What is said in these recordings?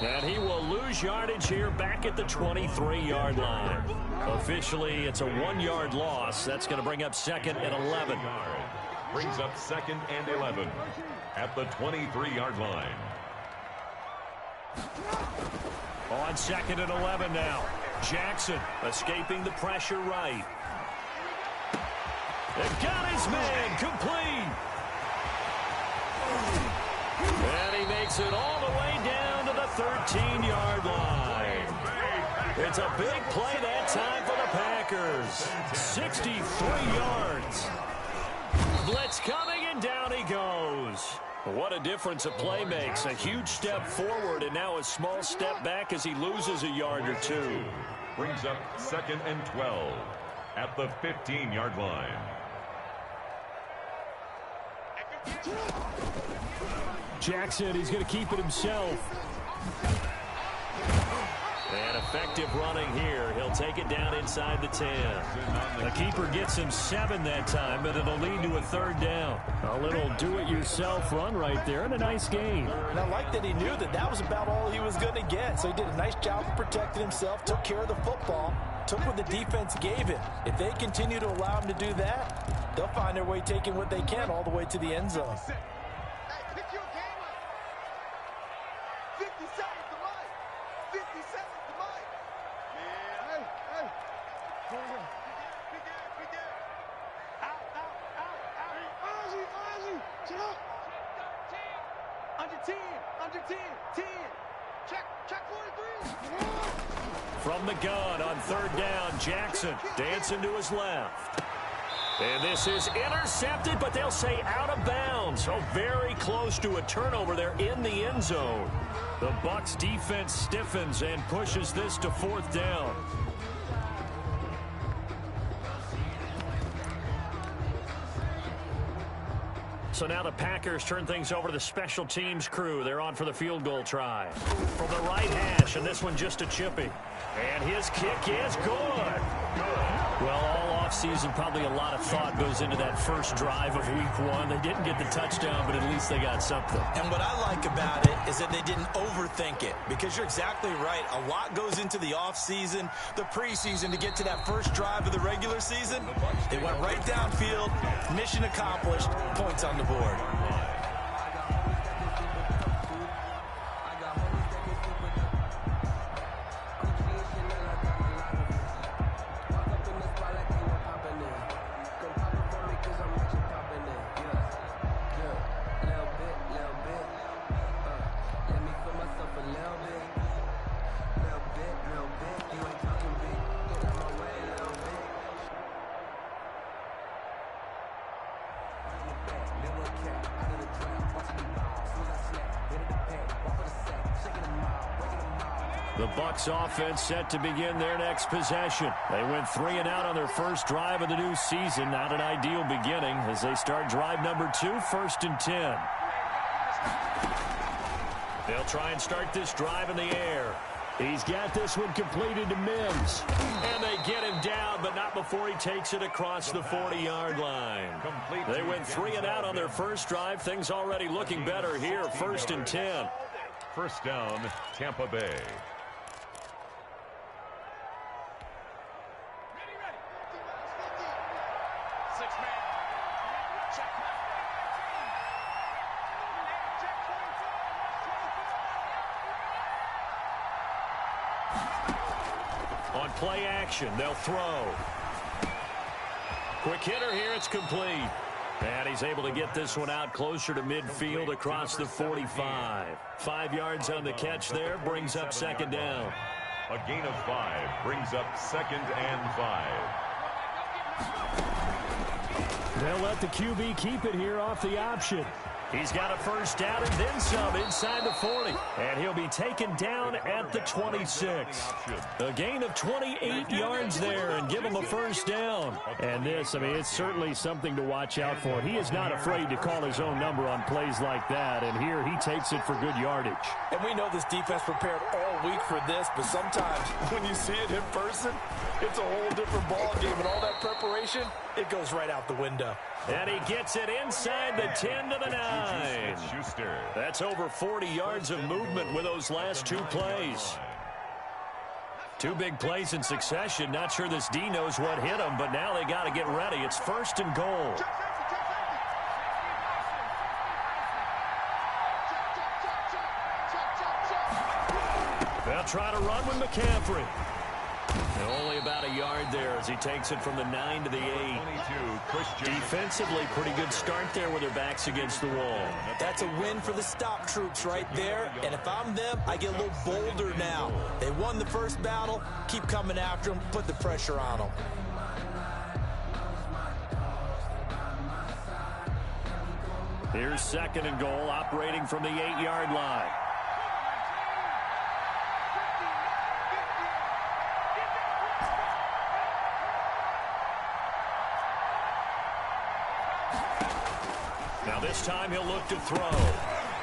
And he will lose yardage here back at the 23-yard line. Officially, it's a 1-yard loss. That's going to bring up 2nd and 11. Brings up 2nd and 11 at the 23-yard line. On 2nd and 11 now. Jackson escaping the pressure right. They've got his man complete. And he makes it all the way down to the 13-yard line. It's a big play that time for the Packers. 63 yards. Blitz coming, and down he goes. What a difference a play makes. A huge step forward and now a small step back as he loses a yard or two. Brings up 2nd and 12 at the 15-yard line. Jackson, he's going to keep it himself. And effective running here. He'll take it down inside the 10. The keeper gets him 7 that time, but it'll lead to a 3rd down. A little do-it-yourself run right there, and a nice gain. And I like that he knew that that was about all he was going to get. So he did a nice job of protecting himself, took care of the football, took what the defense gave him. If they continue to allow him to do that, they'll find their way taking what they can all the way to the end zone. From the gun on 3rd down, Jackson dancing to his left. And this is intercepted, but they'll say out of bounds. So very close to a turnover there in the end zone. The Bucs defense stiffens and pushes this to 4th down. So now the Packers turn things over to the special teams crew. They're on for the field goal try. From the right hash, and this one just a chippy. And his kick is good. Well, all offseason, probably a lot of thought goes into that first drive of week 1. They didn't get the touchdown, but at least they got something. And what I like about it is that they didn't overthink it, because you're exactly right. A lot goes into the offseason, the preseason, to get to that first drive of the regular season. They went right downfield, mission accomplished, points on the board. The Bucs offense set to begin their next possession. They went 3 and out on their first drive of the new season. Not an ideal beginning as they start drive number 2, 1st and 10. They'll try and start this drive in the air. He's got this one completed to Mims. And they get him down, but not before he takes it across the 40-yard line. They went 3 and out on their first drive. Things already looking better here, 1st and 10. First down, Tampa Bay. On play action, they'll throw. Quick hitter here, it's complete. And he's able to get this one out closer to midfield across the 45. 5 yards on the catch there, brings up 2nd down. A gain of 5 brings up 2nd and 5. They'll let the QB keep it here off the option. He's got a first down and then some inside the 40. And he'll be taken down at the 26. A gain of 28 yards there and give him a first down. And this, I mean, it's certainly something to watch out for. He is not afraid to call his own number on plays like that. And here he takes it for good yardage. And we know this defense prepared all week for this, but sometimes when you see it in person, it's a whole different ball game. And all that preparation, it goes right out the window. And he gets it inside the 10 to the 9. That's over 40 yards of movement with those last two plays. Two big plays in succession. Not sure this D knows what hit him, but now they got to get ready. It's first and goal. They'll try to run with McCaffrey. And only about a yard there as he takes it from the 9 to the 8. Defensively, pretty good start there with their backs against the wall. That's a win for the stop troops right there. And if I'm them, I get a little bolder now. They won the first battle. Keep coming after them. Put the pressure on them. Here's second and goal, operating from the 8-yard line. Now this time he'll look to throw.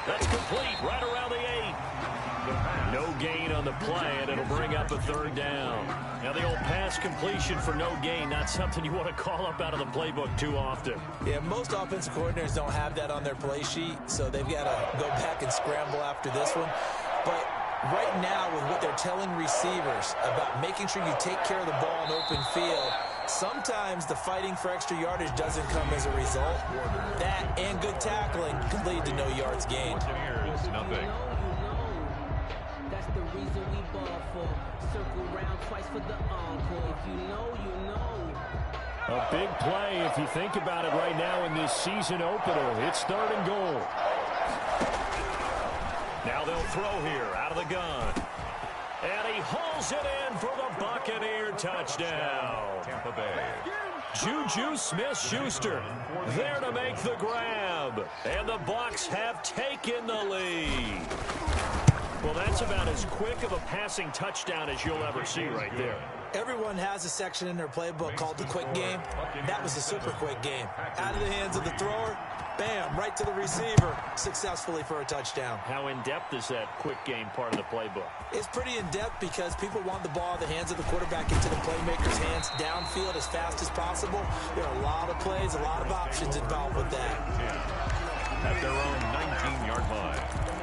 That's complete right around the 8. No gain on the play, and it'll bring up a third down. Now the old pass completion for no gain, not something you want to call up out of the playbook too often. Yeah, most offensive coordinators don't have that on their play sheet, so they've got to go back and scramble after this one. But right now, with what they're telling receivers about making sure you take care of the ball in open field, sometimes the fighting for extra yardage doesn't come as a result. That and good tackling can lead to no yards gained. Nothing. That's the reason we ball for. Circle round twice for the encore. If you know, you know. A big play if you think about it right now in this season opener. It's third and goal. Now they'll throw here out of the gun. And he hauls it in for the Buccaneer touchdown. Tampa Bay. Juju Smith-Schuster there to make the grab. And the Bucs have taken the lead. Well, that's about as quick of a passing touchdown as you'll ever see right there. Everyone has a section in their playbook called the quick game. That was a super quick game. Out of the hands of the thrower, bam, right to the receiver, successfully for a touchdown. How in-depth is that quick game part of the playbook? It's pretty in-depth because people want the ball in the hands of the quarterback into the playmaker's hands downfield as fast as possible. There are a lot of plays, a lot of options involved with that. At their own 19-yard line.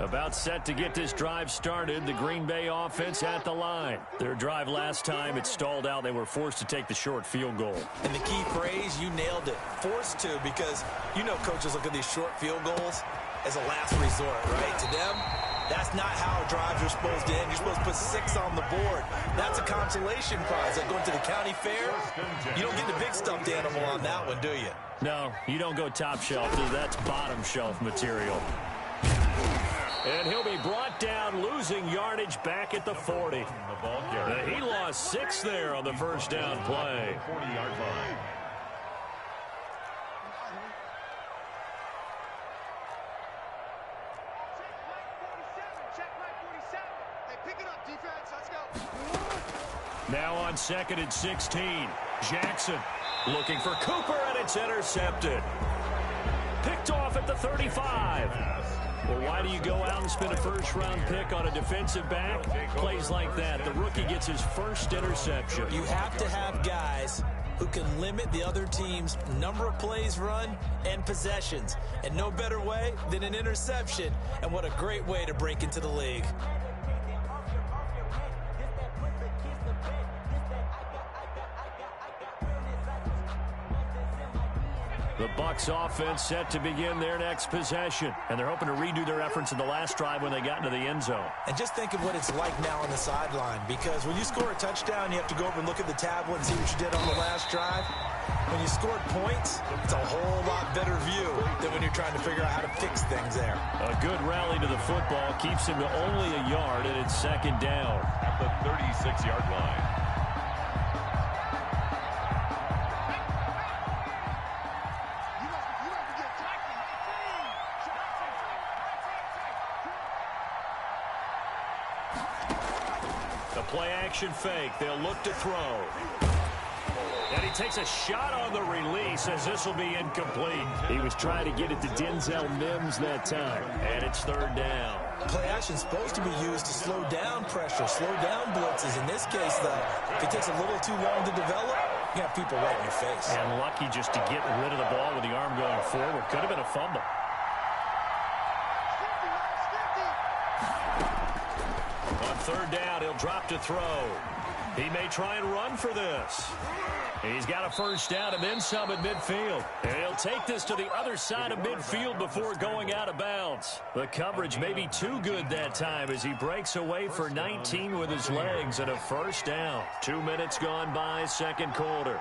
About set to get this drive started. The Green Bay offense at the line. Their drive last time, it stalled out. They were forced to take the short field goal. And the key phrase, you nailed it. Forced to, because you know coaches look at these short field goals as a last resort, right? To them, that's not how drives are supposed to end. You're supposed to put 6 on the board. That's a consolation prize. Like going to the county fair, you don't get the big stuffed animal on that one, do you? No, you don't go top shelf. That's bottom shelf material. And he'll be brought down, losing yardage back at the 40. He lost 6 there on the first down play. 40-yard line. Now on second and 16. Jackson looking for Cooper, and it's intercepted. Picked off at the 35. Well, why do you go out and spend a first-round pick on a defensive back? Plays like that. The rookie gets his first interception. You have to have guys who can limit the other team's number of plays run and possessions. And no better way than an interception. And what a great way to break into the league. The Bucs offense set to begin their next possession. And they're hoping to redo their efforts in the last drive when they got into the end zone. And just think of what it's like now on the sideline, because when you score a touchdown, you have to go over and look at the tablet and see what you did on the last drive. When you scored points, it's a whole lot better view than when you're trying to figure out how to fix things there. A good rally to the football keeps him to only a yard, and it's second down. At the 36-yard line. Play-action fake. They'll look to throw. And he takes a shot on the release as this will be incomplete. He was trying to get it to Denzel Mims that time. And it's third down. Play-action is supposed to be used to slow down pressure, slow down blitzes. In this case, though, if it takes a little too long to develop, you have people right in your face. And lucky just to get rid of the ball with the arm going forward. Could have been a fumble. Third down, he'll drop to throw. He may try and run for this. He's got a first down and then some at midfield. And he'll take this to the other side of midfield before going out of bounds. The coverage may be too good that time as he breaks away for 19 with his legs and a first down. 2 minutes gone by, second quarter.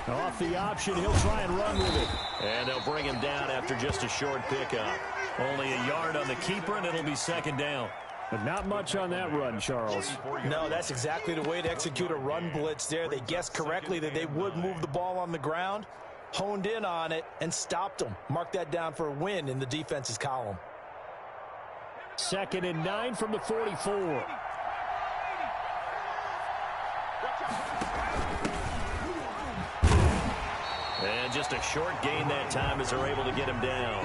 Off the option, he'll try and run with it. And they'll bring him down after just a short pickup. Only a yard on the keeper, and it'll be second down. But not much on that run, Charles. No, that's exactly the way to execute a run blitz there. They guessed correctly that they would move the ball on the ground, honed in on it, and stopped them. Mark that down for a win in the defense's column. 2nd and 9 from the 44. And just a short gain that time as they're able to get him down.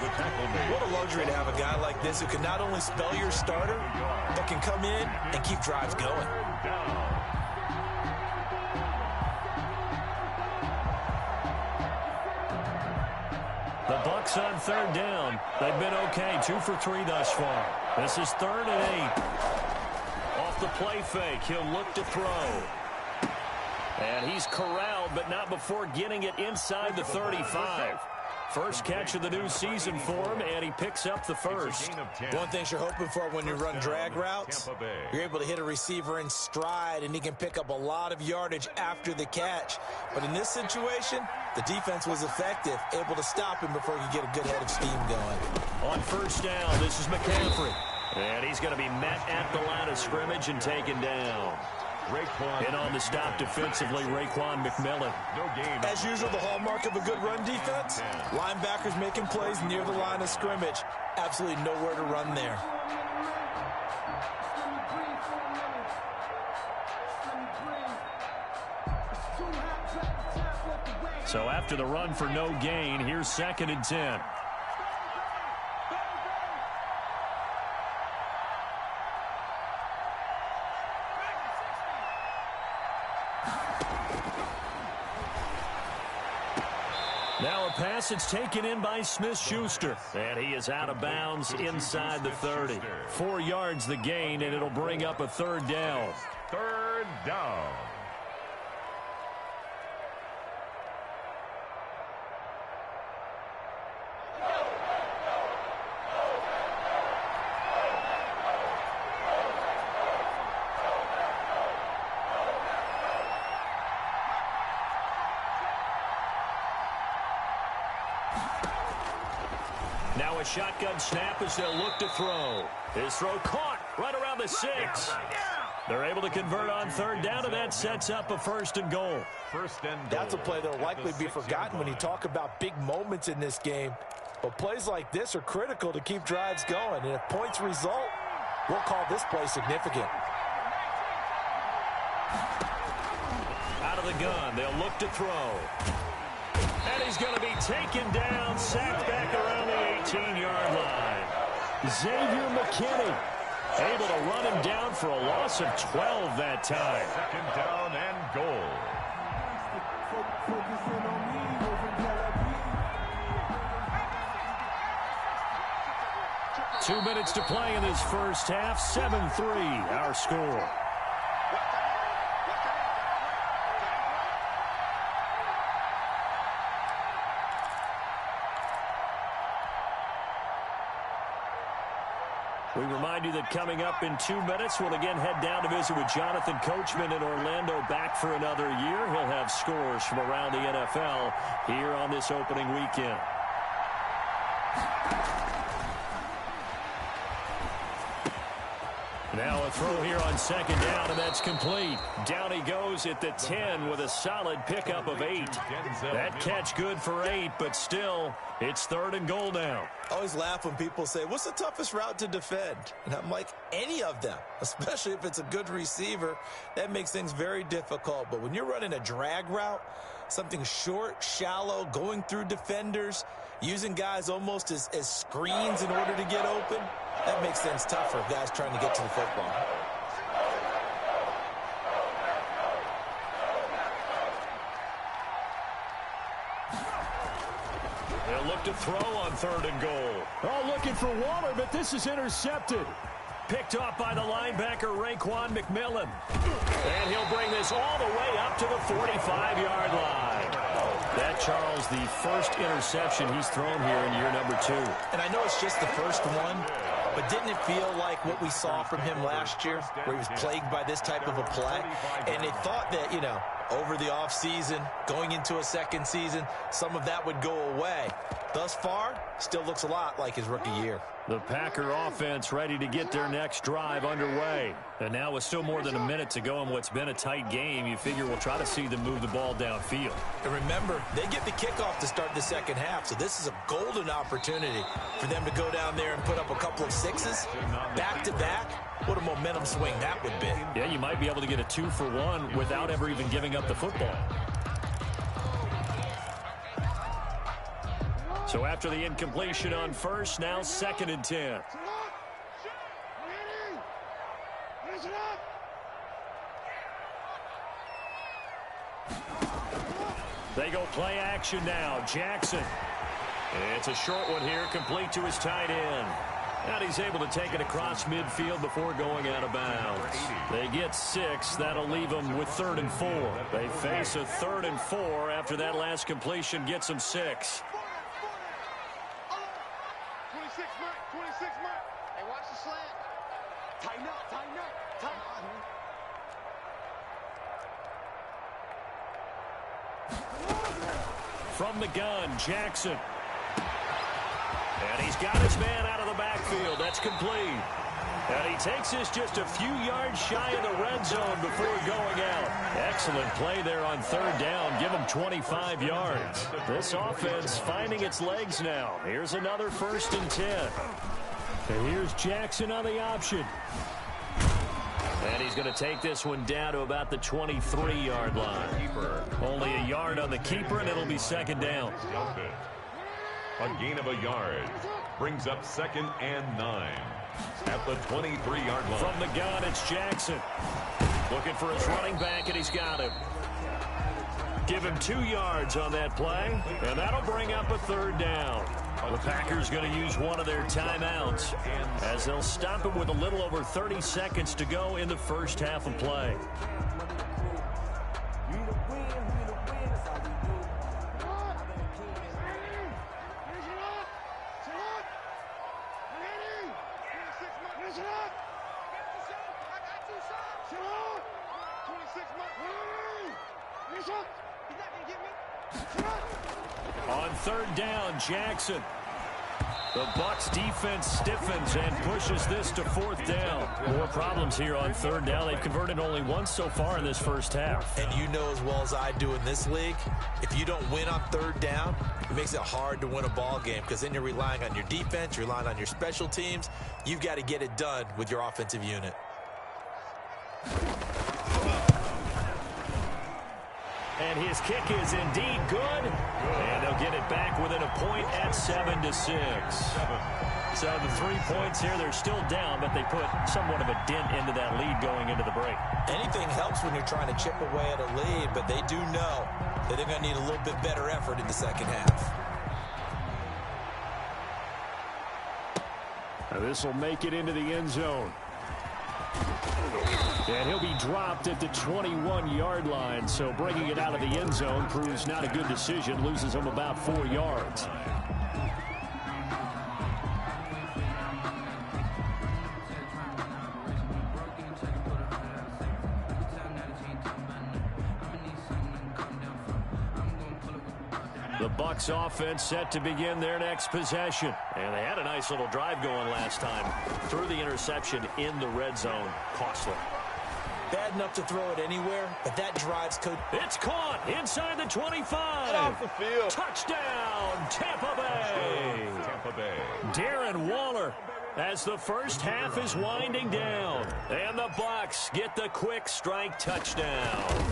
What a luxury to have a guy like this who can not only spell your starter, but can come in and keep drives going. The Bucs on third down. They've been okay, 2 for 3 thus far. This is 3rd and 8. Off the play fake, he'll look to throw. And he's corralled, but not before getting it inside the 35. First catch of the new season for him, and he picks up the first. One thing you're hoping for when you run drag routes, you're able to hit a receiver in stride, and he can pick up a lot of yardage after the catch. But in this situation, the defense was effective, able to stop him before he could get a good head of steam going. On first down, this is McCaffrey. And he's going to be met at the line of scrimmage and taken down. And on the stop defensively, Raekwon McMillan. As usual, the hallmark of a good run defense, linebackers making plays near the line of scrimmage. Absolutely nowhere to run there. So after the run for no gain, here's 2nd and 10. Now a pass that's taken in by Smith-Schuster. And he is out of bounds inside the 30. 4 yards the gain, and it'll bring up a third down. Third down. Now a shotgun snap as they'll look to throw. His throw caught right around the 6. They're able to convert on third down, and that sets up a 1st and goal. That's a play that will likely be forgotten when you talk about big moments in this game. But plays like this are critical to keep drives going. And if points result, we'll call this play significant. Out of the gun, they'll look to throw. And he's going to be taken down, sacked back around the 18-yard line. Xavier McKinney able to run him down for a loss of 12 that time. 2nd down and goal. Two minutes to play in this first half. 7-3 our score. visit coming up in 2 minutes. We'll again head down to visit with Jonathan Coachman in Orlando, back for another year. He'll have scores from around the NFL here on this opening weekend. Now a throw here on second down, and that's complete. Down he goes at the 10 with a solid pickup of 8. That catch good for 8, but still, it's 3rd and goal now. I always laugh when people say, what's the toughest route to defend? And I'm like, any of them, especially if it's a good receiver. That makes things very difficult. But when you're running a drag route, something short, shallow, going through defenders, using guys almost as screens in order to get open, that makes things tough for guys trying to get to the football. They'll look to throw on 3rd and goal. Oh, looking for Waller, but this is intercepted. Picked off by the linebacker, Raekwon McMillan. And he'll bring this all the way up to the 45-yard line. That, Charles, the first interception he's thrown here in year number 2. And I know it's just the first one, but didn't it feel like what we saw from him last year, where he was plagued by this type of a play? And they thought that, over the offseason, going into a second season, some of that would go away. Thus far, still looks a lot like his rookie year. The Packer offense ready to get their next drive underway. And now with still more than a minute to go in what's been a tight game, you figure we'll try to see them move the ball downfield. And remember, they get the kickoff to start the second half, so this is a golden opportunity for them to go down there and put up a couple of 6s back-to-back. What a momentum swing that would be. Yeah, you might be able to get a 2-for-1 without ever even giving up the football. So after the incompletion on first, now 2nd and 10. They go play action now. Jackson. It's a short one here, complete to his tight end. And he's able to take it across midfield before going out of bounds. They get 6. That'll leave them with 3rd and 4. They face a 3rd and 4 after that last completion gets them 6. 26 mark. Hey, watch the slant. Tighten up. From the gun, Jackson. And he's got his man out of the backfield. That's complete. And he takes this just a few yards shy of the red zone before going out. Excellent play there on 3rd down. Give him 25 yards. This offense finding its legs now. Here's another 1st and 10. And here's Jackson on the option. And he's going to take this one down to about the 23-yard line. Only a yard on the keeper, and it'll be 2nd down. A gain of a yard brings up 2nd and 9 at the 23-yard line. From the gun, it's Jackson. Looking for his running back, and he's got him. Give him 2 yards on that play, and that'll bring up a 3rd down. The Packers going to use one of their timeouts as they'll stop him with a little over 30 seconds to go in the first half of play. On 3rd down, Jackson. The Bucs defense stiffens and pushes this to 4th down. More problems here on 3rd down. They've converted only once so far in this first half. And you know as well as I do in this league, if you don't win on 3rd down, it makes it hard to win a ball game because then you're relying on your defense, you're relying on your special teams. You've got to get it done with your offensive unit. And his kick is indeed good. And they'll get it back within a point at 7-6. So the 3 points here, they're still down, but they put somewhat of a dent into that lead going into the break. Anything helps when you're trying to chip away at a lead, but they do know that they're going to need a little bit better effort in the second half. Now this will make it into the end zone. And he'll be dropped at the 21-yard line, so bringing it out of the end zone proves not a good decision, loses him about 4 yards. The Bucs offense set to begin their next possession. And they had a nice little drive going last time. Threw the interception in the red zone. Costly. Bad enough to throw it anywhere, but that drives coach. It's caught inside the 25. Get off the field. Touchdown, Tampa Bay. Tampa Bay. Darren Waller as the first half is winding down. And the Bucs get the quick strike touchdown.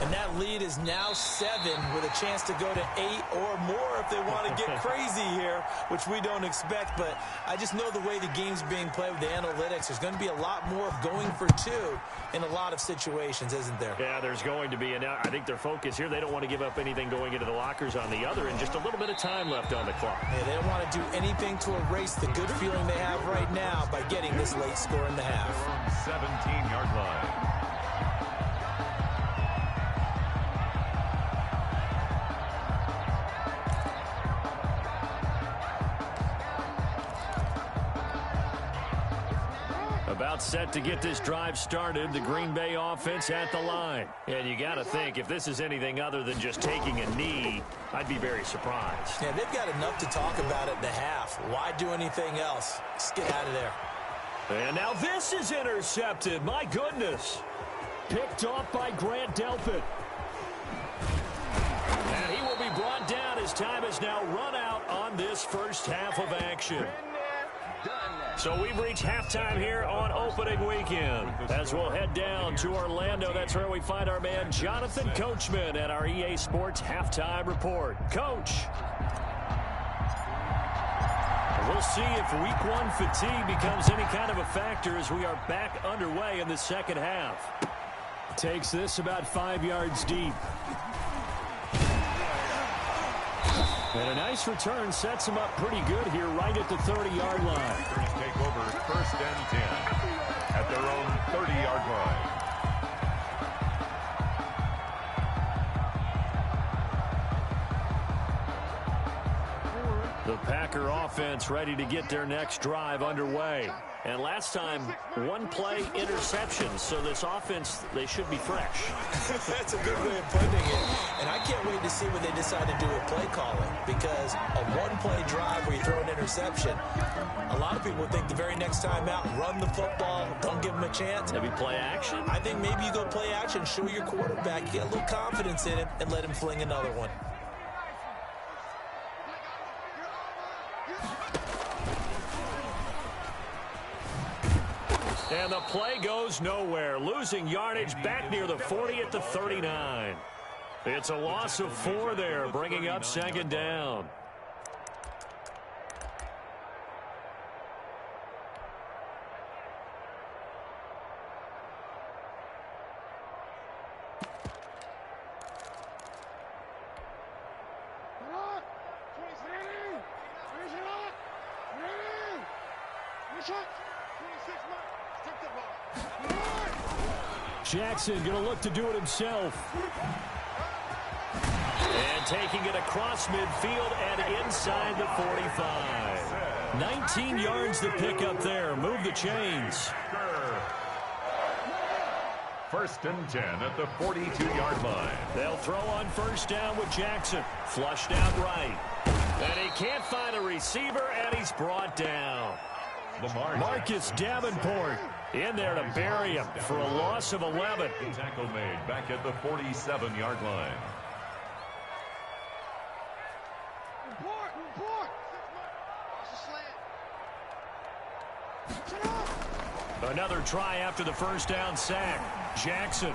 And that lead is now 7 with a chance to go to 8 or more if they want to get crazy here, which we don't expect. But I just know the way the game's being played with the analytics, there's going to be a lot more of going for 2 in a lot of situations, isn't there? Yeah, there's going to be. And I think their focus here, they don't want to give up anything going into the lockers on the other, and just a little bit of time left on the clock. Yeah, they don't want to do anything to erase the good feeling they have right now by getting this late score in the half. 17-yard line. About set to get this drive started, the Green Bay offense at the line. And you got to think, if this is anything other than just taking a knee, I'd be very surprised. Yeah, they've got enough to talk about at the half. Why do anything else? Just get out of there. And now this is intercepted. My goodness. Picked off by Grant Delpit. And he will be brought down as time has now run out on this first half of action. So we've reached halftime here on opening weekend. As we'll head down to Orlando, that's where we find our man Jonathan Coachman at our EA Sports Halftime Report. Coach. We'll see if week 1 fatigue becomes any kind of a factor as we are back underway in the second half. Takes this about 5 yards deep. And a nice return sets him up pretty good here right at the 30-yard line. Packers take over 1st and 10 at their own 30-yard line. The Packer offense ready to get their next drive underway. And last time, 1-play interception. So this offense, they should be fresh. That's a good way of putting it. And I can't wait to see what they decide to do with play calling. Because a 1-play drive where you throw an interception, a lot of people think the very next time out, run the football, don't give them a chance. Maybe play action? I think maybe you go play action, show your quarterback, get a little confidence in him, and let him fling another one. And the play goes nowhere, losing yardage back near the 40 at the 39. It's a loss of 4 there, bringing up 2nd down. Jackson going to look to do it himself. And taking it across midfield and inside the 45. 19 yards to pick up there. Move the chains. 1st and 10 at the 42-yard line. They'll throw on 1st down with Jackson. Flushed out right. And he can't find a receiver, and he's brought down. Marcus Davenport in there to bury him for a loss of 11. Tackle made back at the 47-yard line. Another try after the 1st down sack. Jackson.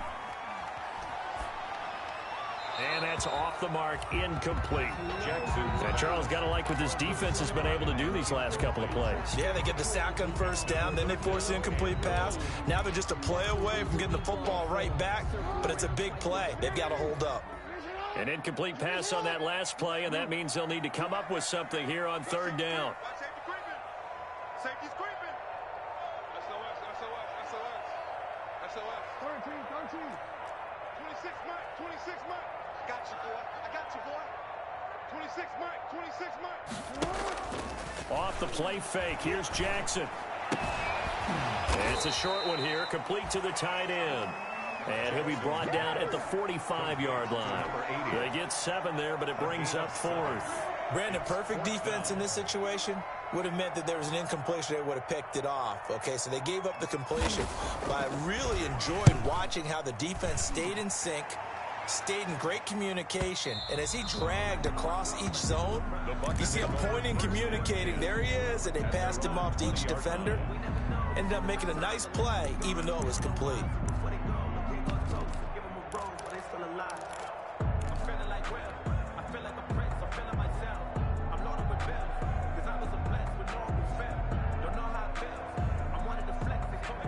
And that's off the mark, incomplete. And Charles, got to like what this defense has been able to do these last couple of plays. Yeah, they get the sack on 1st down, then they force the incomplete pass. Now they're just a play away from getting the football right back, but it's a big play. They've got to hold up. An incomplete pass on that last play, and that means they'll need to come up with something here on 3rd down. Safety's creeping. SOS. 13. 26, Mike. 26, Mike. Got you, boy. I got you, boy. 26, Mike. 26, Mike. Off the play fake. Here's Jackson. And it's a short one here, complete to the tight end. And he'll be brought down at the 45-yard line. They get 7 there, but it brings up 4th. Brandon, perfect defense in this situation would have meant that there was an incompletion. They would have picked it off. Okay, so they gave up the completion. But I really enjoyed watching how the defense stayed in sync, stayed in great communication. And as he dragged across each zone, you see him pointing, communicating. There he is, and they passed him off to each defender. Ended up making a nice play, even though it was complete.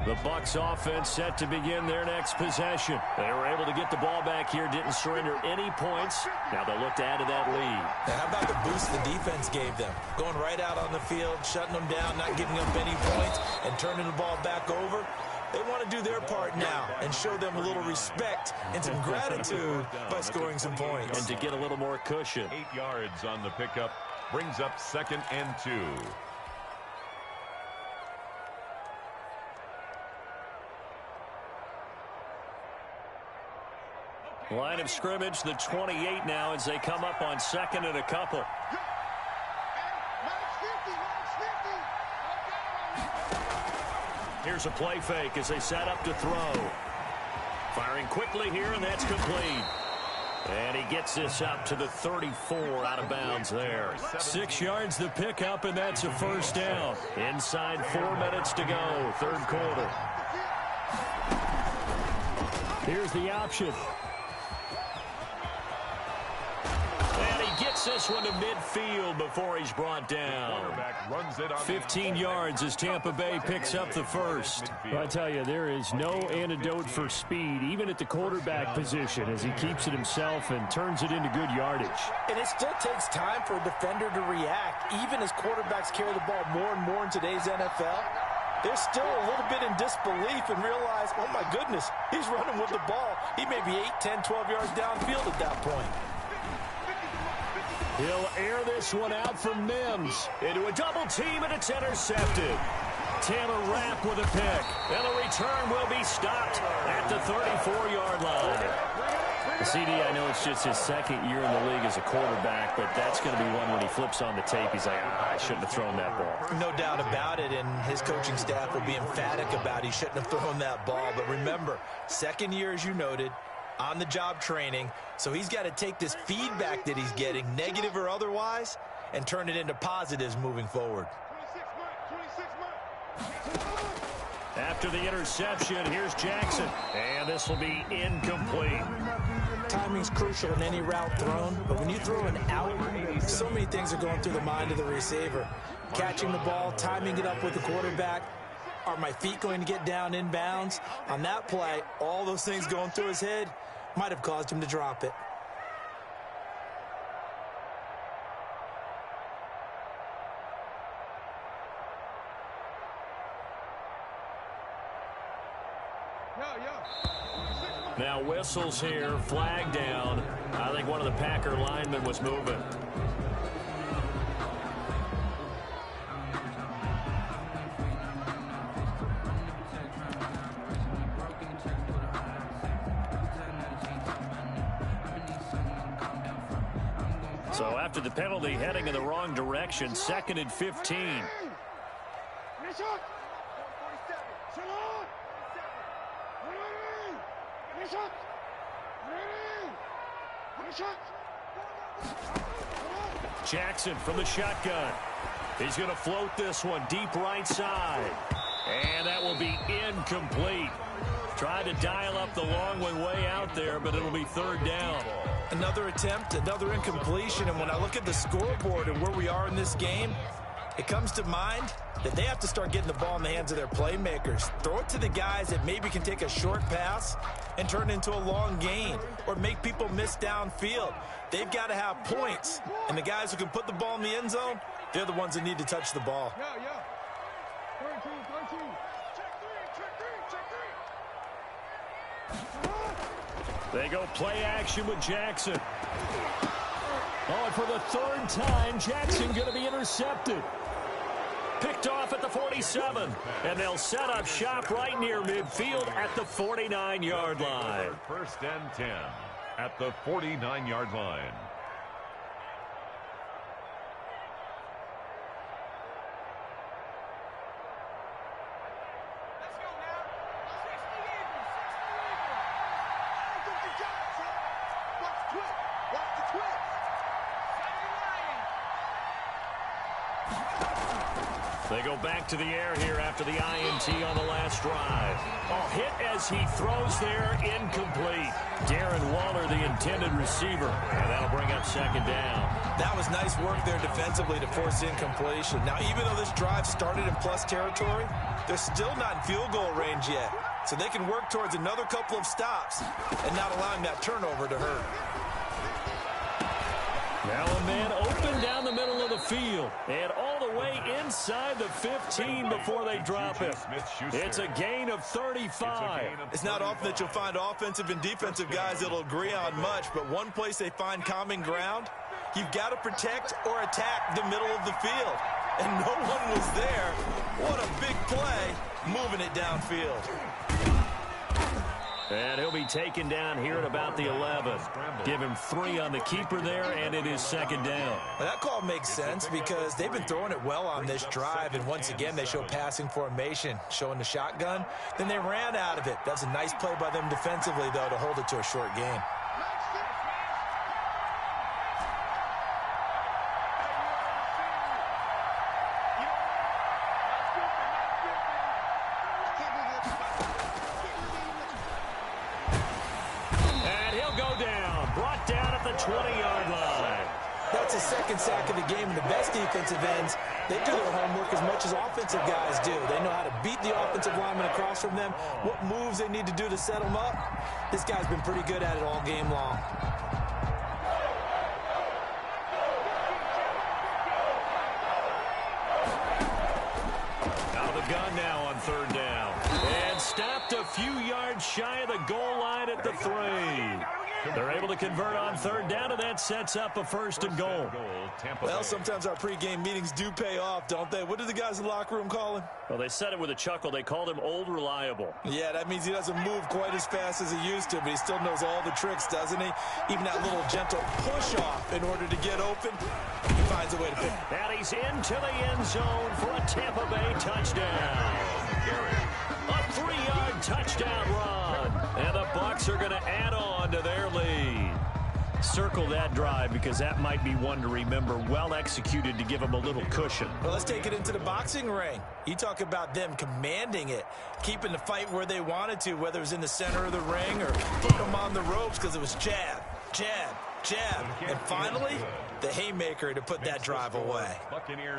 The Bucs offense set to begin their next possession. They were able to get the ball back here, didn't surrender any points. Now they'll look to add to that lead. Now how about the boost the defense gave them? Going right out on the field, shutting them down, not giving up any points, and turning the ball back over. They want to do their part now and show them a little respect and some gratitude by scoring some points. And to get a little more cushion. 8 yards on the pickup. Brings up 2nd and 2. Line of scrimmage, the 28 now as they come up on 2nd and a couple. Here's a play fake as they set up to throw. Firing quickly here, and that's complete. And he gets this up to the 34 out of bounds there. 6 yards the pickup, and that's a first down. Inside 4 minutes to go, 3rd quarter. Here's the option. Gets this one to midfield before he's brought down. 15 yards as Tampa Bay picks up the first. Well, I tell you, there is no antidote for speed, even at the quarterback position, as he keeps it himself and turns it into good yardage. And it still takes time for a defender to react, even as quarterbacks carry the ball more and more in today's NFL. They're still a little bit in disbelief and realize, oh my goodness, he's running with the ball. He may be 8, 10, 12 yards downfield at that point. He'll air this one out from Mims into a double team, and it's intercepted. Taylor Rapp with a pick, and the return will be stopped at the 34-yard line. CD, I know it's just his 2nd year in the league as a quarterback, but that's going to be one when he flips on the tape. He's like, I shouldn't have thrown that ball. No doubt about it, and his coaching staff will be emphatic about he shouldn't have thrown that ball. But remember, 2nd year, as you noted, on-the-job training, so he's got to take this feedback that he's getting, negative or otherwise, and turn it into positives moving forward. After the interception, here's Jackson, and this will be incomplete. Timing's crucial in any route thrown, but when you throw an out, so many things are going through the mind of the receiver. Catching the ball, timing it up with the quarterback. Are my feet going to get down inbounds? On that play, all those things going through his head might have caused him to drop it. Now whistles here, flag down. I think one of the Packer linemen was moving. So after the penalty, heading in the wrong direction, 2nd and 15. Jackson from the shotgun. He's going to float this one deep right side. And that will be incomplete. Tried to dial up the long one way out there, but it'll be 3rd down. Another attempt, another incompletion, and when I look at the scoreboard and where we are in this game, it comes to mind that they have to start getting the ball in the hands of their playmakers. Throw it to the guys that maybe can take a short pass and turn it into a long gain or make people miss downfield. They've got to have points, and the guys who can put the ball in the end zone, they're the ones that need to touch the ball. They go play action with Jackson. Oh, and for the 3rd time, Jackson going to be intercepted. Picked off at the 47. And they'll set up shop right near midfield at the 49-yard line. First and 10 at the 49-yard line. They go back to the air here after the INT on the last drive. Oh, hit as he throws there, incomplete. Darren Waller, the intended receiver. And that'll bring up second down. That was nice work there defensively to force incompletion. Now, even though this drive started in plus territory, they're still not in field goal range yet. So they can work towards another couple of stops and not allowing that turnover to hurt. Now a man open down the middle of the field and all the way inside the 15 before they drop him. It's a gain of 35. It's not often that you'll find offensive and defensive guys that'll agree on much, but one place they find common ground, you've got to protect or attack the middle of the field. And no one was there. What a big play, moving it downfield. And he'll be taken down here at about the 11. Give him 3 on the keeper there, and it is second down. Well, that call makes sense because they've been throwing it well on this drive, and once again they show passing formation, showing the shotgun. Then they ran out of it. That's a nice play by them defensively, though, to hold it to a short game. That's his second sack of the game, and the best defensive ends, they do their homework as much as offensive guys do. They know how to beat the offensive lineman across from them, what moves they need to do to set them up. This guy's been pretty good at it all game long. Out of the gun now on third down. And stopped a few yards shy of the goal line at the 3. They're able to convert on third down, and that sets up a first and goal. Well, sometimes our pregame meetings do pay off, don't they? What did the guys in the locker room call him? Well, they said it with a chuckle. They called him Old Reliable. Yeah, that means he doesn't move quite as fast as he used to, but he still knows all the tricks, doesn't he? Even that little gentle push-off in order to get open, he finds a way to pick. And he's into the end zone for a Tampa Bay touchdown. A 3-yard touchdown run. And the Bucs are going to add on to their lead. Circle that drive because that might be one to remember. Well executed to give them a little cushion. Well, let's take it into the boxing ring. You talk about them commanding it, keeping the fight where they wanted to, whether it was in the center of the ring or putting them on the ropes because it was jab, jab, jab. And finally, the haymaker to put that drive away.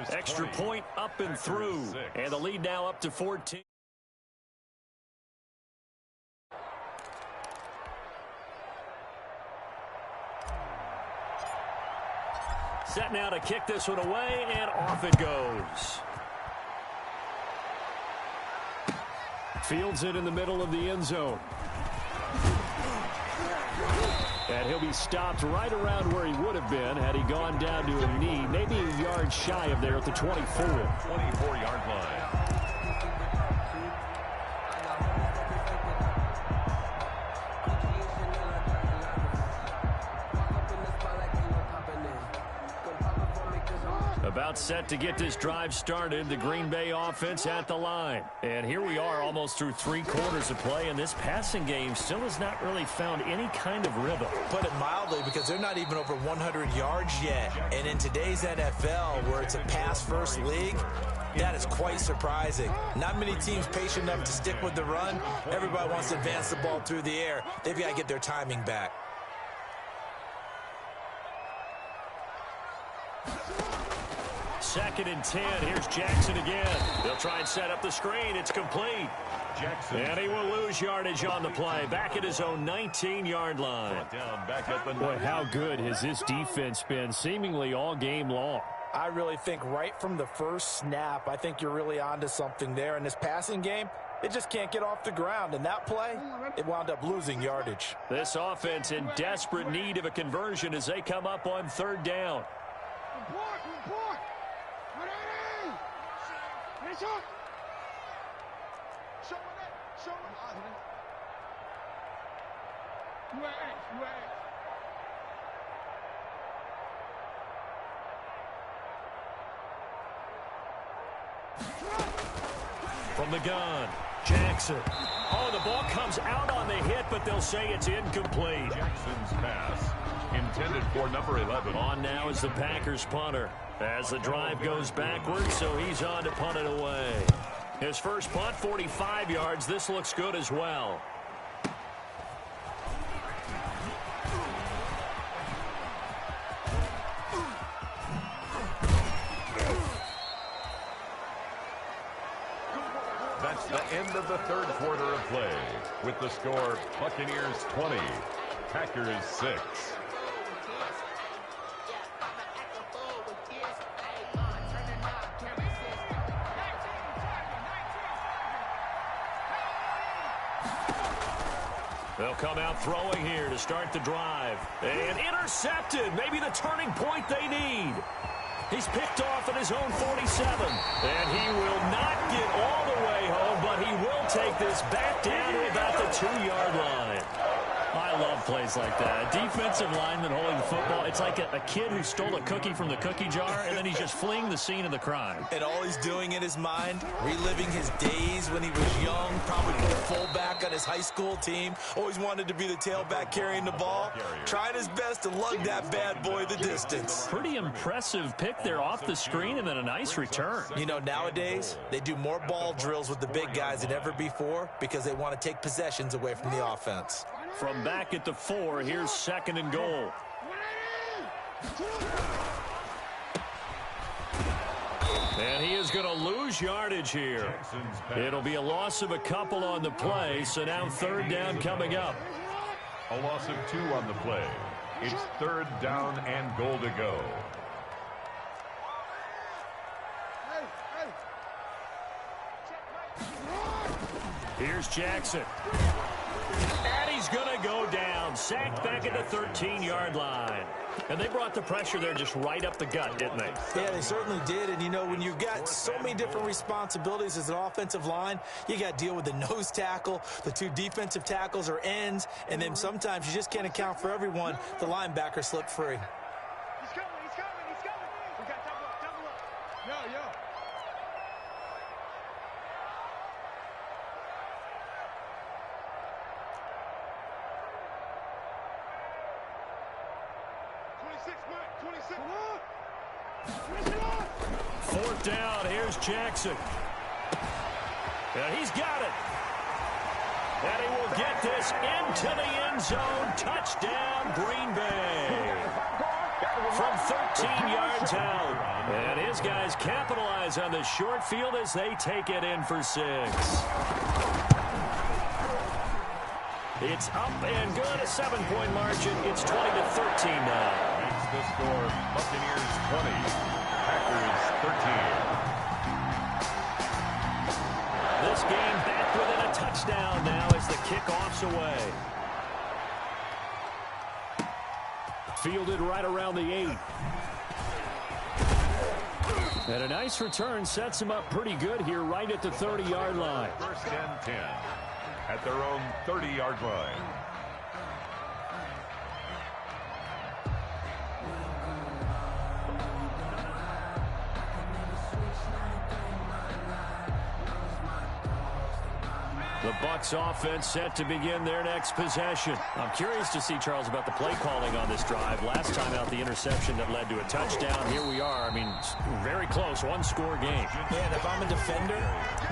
Extra point up and through. And the lead now up to 14. Set now to kick this one away, and off it goes. Fields it in the middle of the end zone. And he'll be stopped right around where he would have been had he gone down to a knee, maybe a yard shy of there at the 24. 24-yard line. About set to get this drive started, the Green Bay offense at the line. And here we are almost through 3 quarters of play, and this passing game still has not really found any kind of rhythm. Put it mildly, because they're not even over 100 yards yet. And in today's NFL, where it's a pass-first league, that is quite surprising. Not many teams patient enough to stick with the run. Everybody wants to advance the ball through the air. They've got to get their timing back. Second and 10. Here's Jackson again. They'll try and set up the screen. It's complete. Jackson. And he will lose yardage on the play. Back at his own 19-yard line. Down back at the Boy, how good has this defense been seemingly all game long? I really think right from the first snap, I think you're really onto something there. In this passing game, it just can't get off the ground. And that play, it wound up losing yardage. This offense in desperate need of a conversion as they come up on third down. From the gun, Jackson. Oh, the ball comes out on the hit, but they'll say it's incomplete. Jackson's pass intended for number 11. On now is the Packers punter. As the drive goes backwards, so he's on to punt it away. His first punt, 45 yards. This looks good as well. That's the end of the third quarter of play. With the score, Buccaneers 20, Packers 6. They'll come out throwing here to start the drive. And intercepted. Maybe the turning point they need. He's picked off at his own 47. And he will not get all the way home, but he will take this back down to about the 2-yard line. I love plays like that. A defensive lineman holding the football. It's like a kid who stole a cookie from the cookie jar, and then he's just fleeing the scene of the crime. And all he's doing in his mind, reliving his days when he was young, probably played fullback on his high school team, always wanted to be the tailback carrying the ball, trying his best to lug that bad boy the distance. Pretty impressive pick there off the screen, and then a nice return. You know, nowadays, they do more ball drills with the big guys than ever before because they want to take possessions away from the offense. From back at the 4, here's 2nd and goal. And he is going to lose yardage here. It'll be a loss of a couple on the play, so now 3rd down coming up. A loss of 2 on the play. It's 3rd down and goal to go. Here's Jackson. And he's going to go down. Sacked back at the 13-yard line. And they brought the pressure there just right up the gut, didn't they? Yeah, they certainly did. And, you know, when you've got so many different responsibilities as an offensive line, you got to deal with the nose tackle, the 2 defensive tackles or ends, and then sometimes you just can't account for everyone. The linebacker slipped free. He's coming. We got double up. Yo. 26. 4th down. Here's Jackson. And he's got it. And he will get this into the end zone. Touchdown, Green Bay. From 13 yards out. And his guys capitalize on the short field as they take it in for 6. It's up and good. A 7-point margin. It's 20-13 now. That's the score. Buccaneers 20, Packers 13. This game back within a touchdown now as the kickoff's away. Fielded right around the 8. And a nice return sets him up pretty good here right at the 30-yard line. 1st and 10 at their own 30-yard line. The Bucs offense set to begin their next possession. I'm curious to see, Charles, about the play calling on this drive. Last time out, the interception that led to a touchdown. Here we are. I mean, very close, 1-score game. Man, if I'm a defender,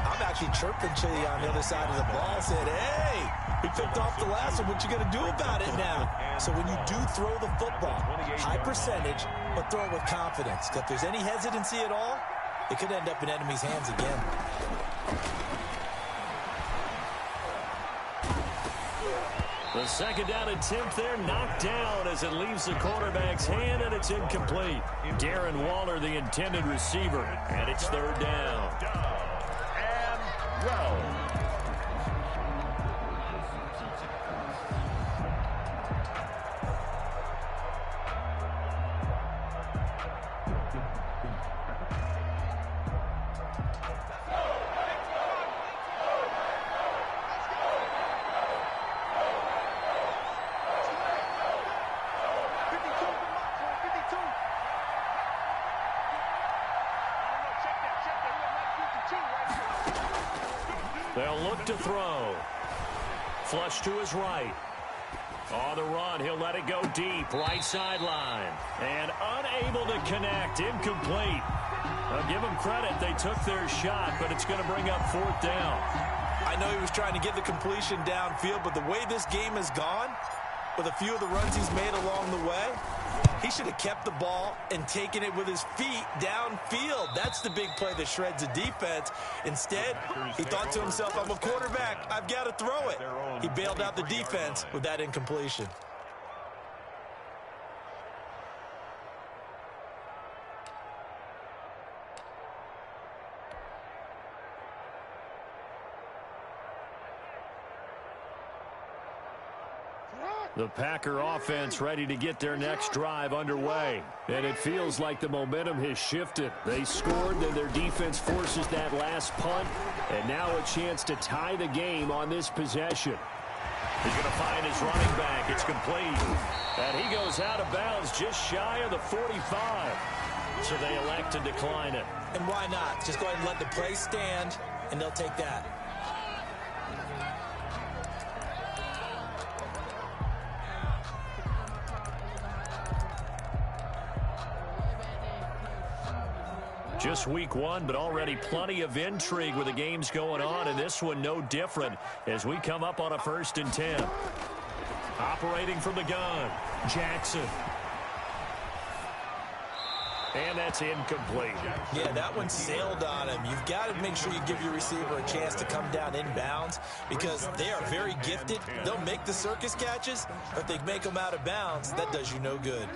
I'm actually chirping to you on the other side of the ball, saying, hey, he picked off the last one. What you going to do about it now? So when you do throw the football, high percentage, but throw it with confidence. If there's any hesitancy at all, it could end up in enemy's hands again. The 2nd down attempt there knocked down as it leaves the quarterback's hand, and it's incomplete. Darren Waller, the intended receiver, and it's 3rd down. And well. to throw. Flush to his right. On the run, he'll let it go deep, right sideline. And unable to connect, incomplete. I'll give them credit, they took their shot, but it's going to bring up fourth down. I know he was trying to get the completion downfield, but the way this game has gone, with a few of the runs he's made along the way, he should have kept the ball and taken it with his feet downfield. That's the big play that shreds the defense. Instead, he thought to himself, I'm a quarterback, I've got to throw it. He bailed out the defense with that incompletion. The Packer offense ready to get their next drive underway. And it feels like the momentum has shifted. They scored, then their defense forces that last punt. And now a chance to tie the game on this possession. He's going to find his running back. It's complete. And he goes out of bounds just shy of the 45. So they elect to decline it. And why not? Just go ahead and let the play stand, and they'll take that. Just week one, but already plenty of intrigue with the games going on, and this one no different as we come up on a 1st and 10. Operating from the gun, Jackson. And that's incomplete. Yeah, that one sailed on him. You've got to make sure you give your receiver a chance to come down inbounds because they are very gifted. They'll make the circus catches, but if they make them out of bounds, that does you no good.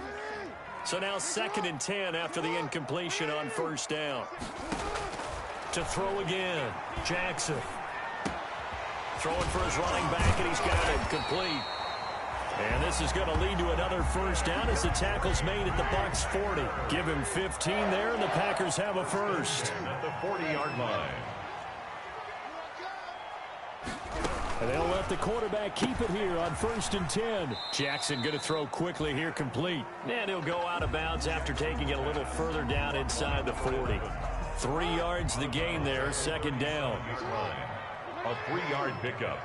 So now 2nd and 10 after the incompletion on 1st down. To throw again, Jackson. Throwing for his running back, and he's got it complete. And this is going to lead to another 1st down as the tackle's made at the Bucs 40. Give him 15 there, and the Packers have a first. At the 40-yard line. And they'll let the quarterback keep it here on 1st and 10. Jackson going to throw quickly here, complete. And he'll go out of bounds after taking it a little further down inside the 40. 3 yards the gain there, 2nd down. A 3-yard pickup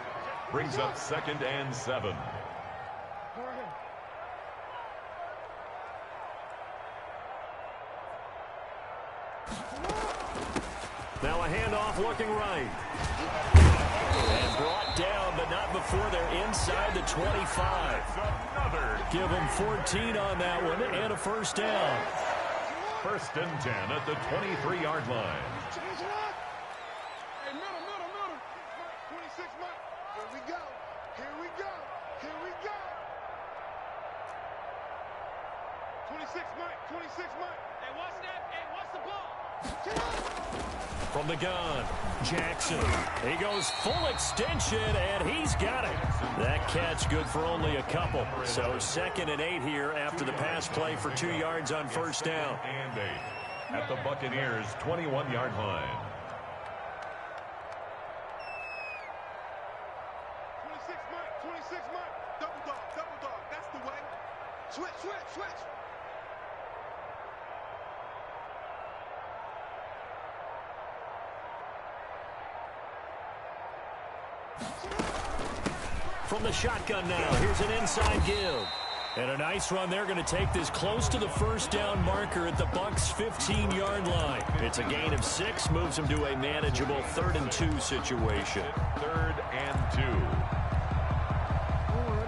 brings up 2nd and 7. Now a handoff looking right. And brought down, but not before they're inside the 25. Give them 14 on that one and a 1st down. 1st and 10 at the 23-yard line. Hey, middle. 26 Mike. Here we go. Here we go. 26 Mike. Hey, what's that? Hey, what's the ball? From the gun, Jackson. He goes full extension, and he's got it. That catch good for only a couple. So 2nd and 8 here after the pass play for 2 yards on 1st down. And 8 at the Buccaneers' 21-yard line. 26 Mike. Double dog. That's the way. Switch. From the shotgun now, here's an inside give. And a nice run. They're going to take this close to the 1st down marker at the Bucs' 15-yard line. It's a gain of 6, moves them to a manageable 3rd and 2 situation. 3rd and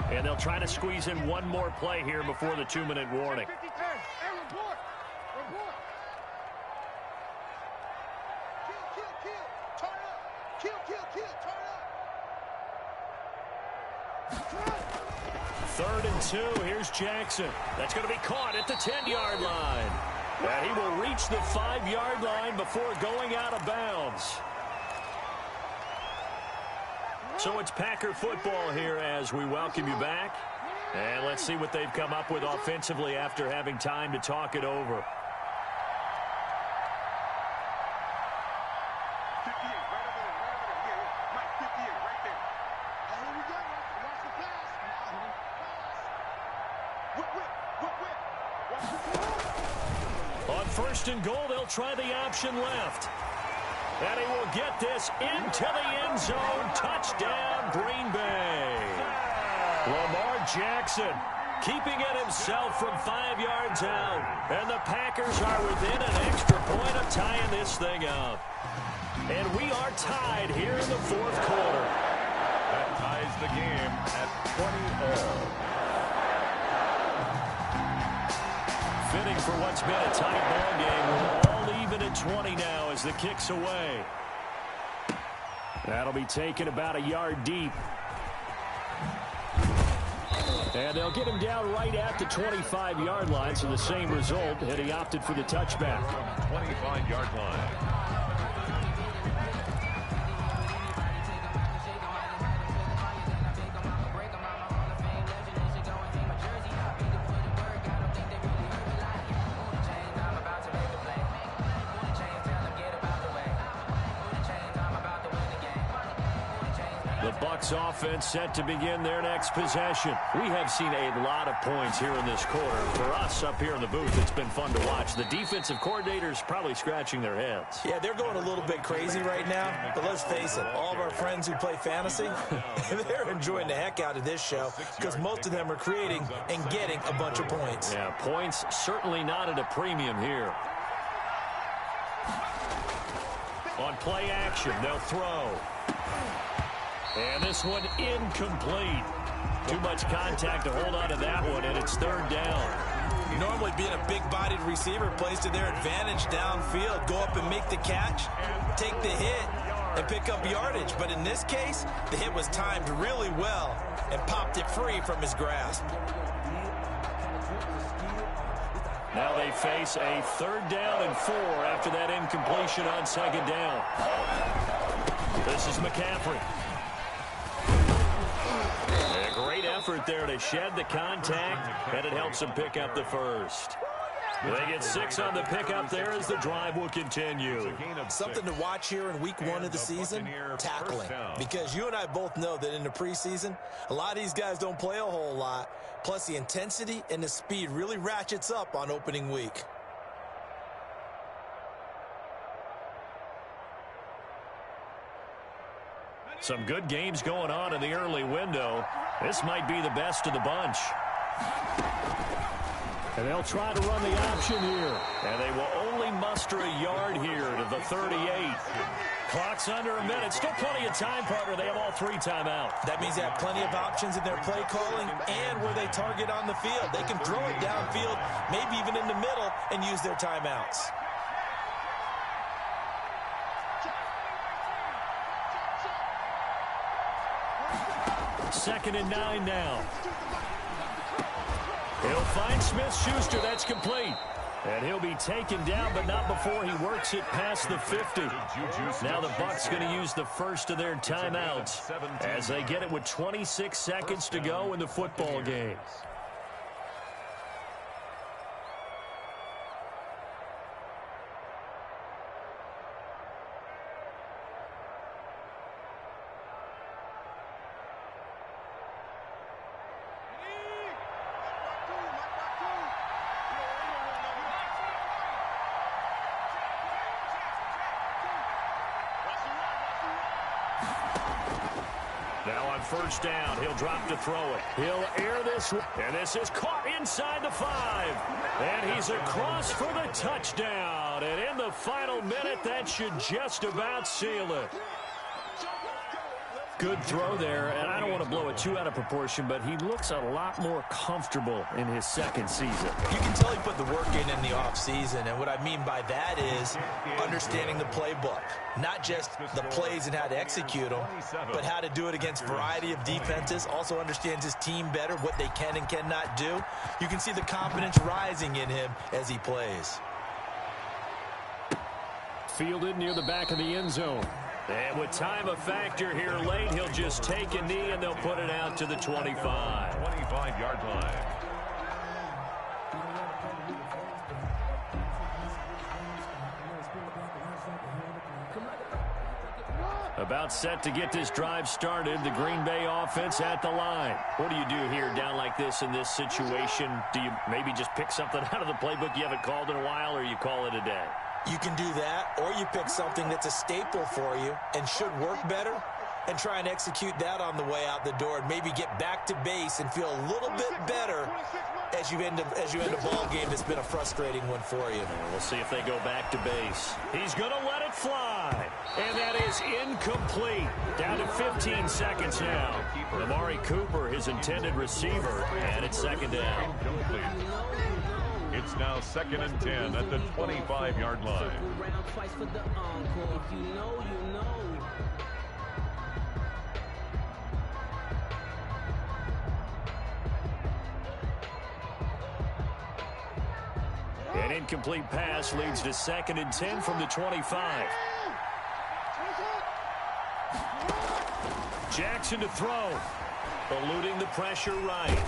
2. And they'll try to squeeze in one more play here before the 2-minute warning. Hey, report. Kill. Turn up. Kill. Turn up. 3rd and 2. Here's Jackson. That's going to be caught at the 10-yard line. And he will reach the 5-yard line before going out of bounds. So it's Packer football here as we welcome you back. And let's see what they've come up with offensively after having time to talk it over. 58, right over there. Yeah. Mike, 58, right there. Oh, here we go. Watch the pass. Whip. On 1st and goal, they'll try the option left. And he will get this into the end zone. Touchdown, Green Bay. Lamar Jackson keeping it himself from 5 yards out. And the Packers are within an extra point of tying this thing up. And we are tied here in the fourth quarter. That ties the game at 20 all. Fitting for what's been a tight ball game. We're all even at 20 now as the kick's away. That'll be taken about a yard deep. And they'll get him down right at the 25-yard line, so the same result, and he opted for the touchback. 25-yard line. Bucs offense set to begin their next possession. We have seen a lot of points here in this quarter. For us up here in the booth, it's been fun to watch. The defensive coordinators probably scratching their heads. Yeah, they're going a little bit crazy right now. But let's face it, all of our friends who play fantasy, they're enjoying the heck out of this show because most of them are creating and getting a bunch of points. Yeah, points certainly not at a premium here. On play action, they'll throw. And this one incomplete. Too much contact to hold on to that one, and it's third down. Normally being a big-bodied receiver plays to their advantage downfield. Go up and make the catch, take the hit, and pick up yardage. But in this case, the hit was timed really well and popped it free from his grasp. Now they face a 3rd down and 4 after that incompletion on 2nd down. This is McCaffrey. A great effort there to shed the contact, and it helps him pick up the first. They get 6 on the pickup there as the drive will continue. Something to watch here in week 1 of the season, tackling. Because you and I both know that in the preseason, a lot of these guys don't play a whole lot. Plus, the intensity and the speed really ratchets up on opening week. Some good games going on in the early window. This might be the best of the bunch. And they'll try to run the option here. And they will only muster a yard here to the 38. Clock's under a minute. Still plenty of time, partner. They have all 3 timeouts. That means they have plenty of options in their play calling and where they target on the field. They can throw it downfield, maybe even in the middle, and use their timeouts. 2nd and 9 now. He'll find Smith-Schuster. That's complete. And he'll be taken down, but not before he works it past the 50. Now the Bucs going to use the first of their timeouts as they get it with 26 seconds to go in the football game. Now on 1st down, he'll drop to throw it. He'll air this, and this is caught inside the 5. And he's across for the touchdown. And in the final minute, that should just about seal it. Good throw there, and I don't want to blow it too out of proportion, but he looks a lot more comfortable in his 2nd season. You can tell he put the work in the offseason, and what I mean by that is understanding the playbook. Not just the plays and how to execute them, but how to do it against a variety of defenses. Also understands his team better, what they can and cannot do. You can see the confidence rising in him as he plays. Fielded near the back of the end zone. And with time a factor here late, he'll just take a knee and they'll put it out to the 25. 25-yard line. About set to get this drive started. The Green Bay offense at the line. What do you do here down like this in this situation? Do you maybe just pick something out of the playbook you haven't called in a while, or you call it a day? You can do that, or you pick something that's a staple for you and should work better and try and execute that on the way out the door and maybe get back to base and feel a little bit better as you end a ball game that's been a frustrating one for you. And we'll see if they go back to base. He's going to let it fly. And that is incomplete. Down to 15 seconds now. Amari Cooper, his intended receiver, and it's second down. It's now 2nd and 10 at the 25-yard line. An incomplete pass leads to 2nd and 10 from the 25. Jackson to throw. Eluding the pressure right.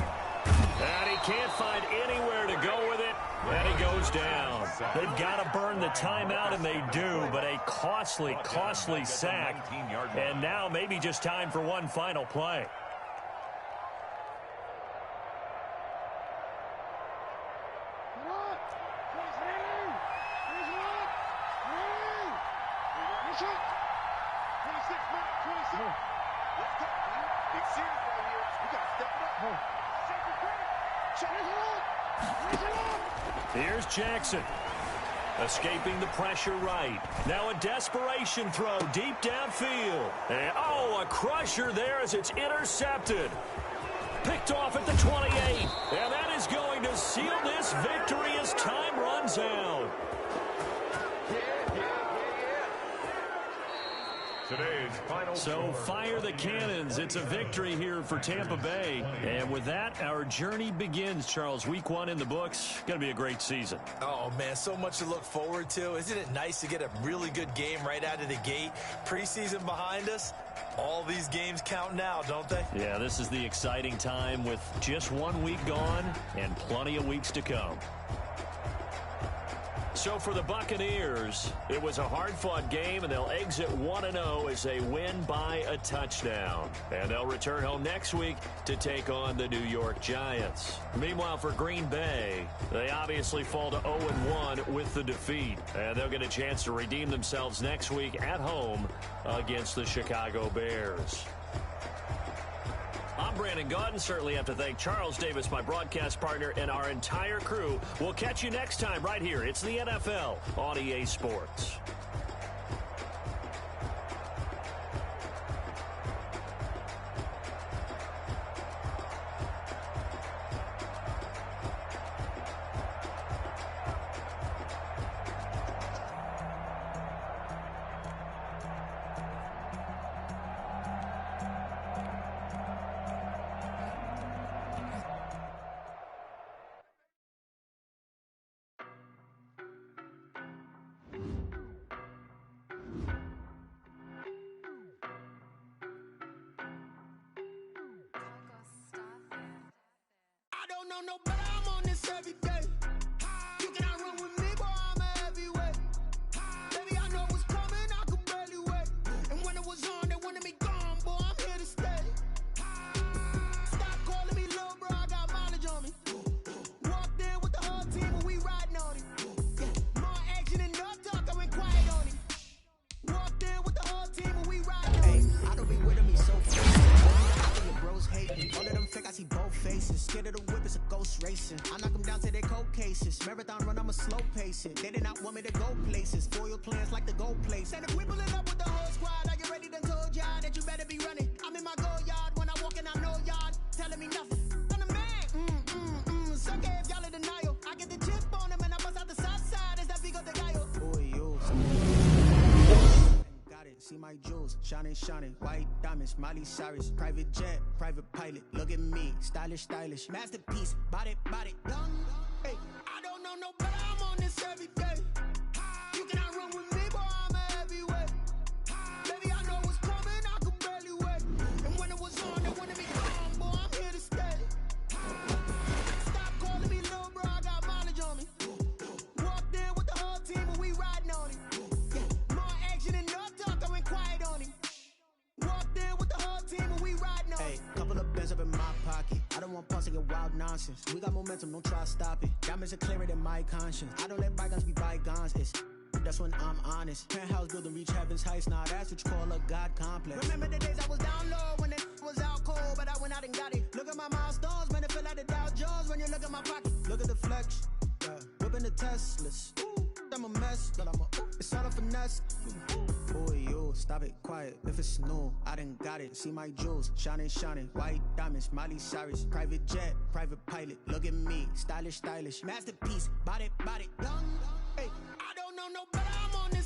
And he can't find anywhere to go with it. And he goes down. They've got to burn the timeout, and they do, but a costly, costly sack. And now maybe just time for one final play. Here's Jackson. Escaping the pressure right. Now a desperation throw deep downfield. And, a crusher there as it's intercepted. Picked off at the 28. And that is going to seal this victory as time runs out. Today's final So fire the cannons. It's a victory here for Tampa Bay. And with that, our journey begins, Charles. Week 1 in the books. Going to be a great season. Oh, man, so much to look forward to. Isn't it nice to get a really good game right out of the gate? Preseason behind us. All these games count now, don't they? Yeah, this is the exciting time with just 1 week gone and plenty of weeks to come. So for the Buccaneers, it was a hard-fought game, and they'll exit 1-0 as they win by a touchdown. And they'll return home next week to take on the New York Giants. Meanwhile, for Green Bay, they obviously fall to 0-1 with the defeat. And they'll get a chance to redeem themselves next week at home against the Chicago Bears. I'm Brandon Gaudin. Certainly have to thank Charles Davis, my broadcast partner, and our entire crew. We'll catch you next time right here. It's the NFL on EA Sports. No, but I'm on this every day. You cannot run with me, boy, I'm a heavyweight. Baby, I know what's coming, I could barely wait. And when it was on, they wanted me gone, boy, I'm here to stay. Stop calling me little bro, I got mileage on me. Walked in with the whole team, and we riding on it. Yeah, more action than no talk, I went quiet on it. Walked in with the whole team, and we riding on it. I don't be with me so fast. Your bros hate me. All of them fake, I see both faces. Scared of the whip, it's a ghost racing. I knock them down to their cold cases. Marathon run, I'ma slow pace it. They did not want me to go places. Foil plans like the go place. And if we pulling up with the whole squad, are you ready? Done told y'all that you better be running. I'm in my go yard. When I walk in, I know y'all telling me nothing. I'm the man. Suck it if y'all in denial. I get the chip on them and I bust out the south side. It's that Vigo de Gallo. Boy, you. Got it. See my jewels. Shining, shining. White diamonds. Miley Cyrus. Private jet. Private pilot. Look at me. Stylish, stylish. Masterpiece. Body, body. Done. Hey, I don't know no better. I'm on this every day. You cannot run with me, boy. I'm a heavyweight. Baby, I know what's coming. I could barely wait. And when it was on, they wanted me gone, boy. I'm here to stay. Stop calling me little bro. I got mileage on me. Walked in with the whole team, and we riding on it. Yeah, more action than no talk. I went quiet on it. Walked in with the whole team, and we riding on it. Hey, couple of bands up in my pocket. I don't want pause to get wild nonsense. We got momentum, don't try to stop it. Diamonds are clearer than my conscience. I don't let bygones be bygones. It's That's when I'm honest. Penthouse building, reach heaven's heights. Nah, that's what you call a God complex. Remember the days I was down low when it was out cold, but I went out and got it. Look at my milestones, man, it feel like the Dow Jones when you look at my pocket. Look at the flex, whipping the Teslas. I'm a mess, but it's all a finesse. Boy, you stop it, quiet. If it's new, I done got it. See my jewels, shining, white diamonds, Miley Cyrus, private jet, private pilot. Look at me, stylish, masterpiece, body, young. Hey, I don't know no better. I'm on this.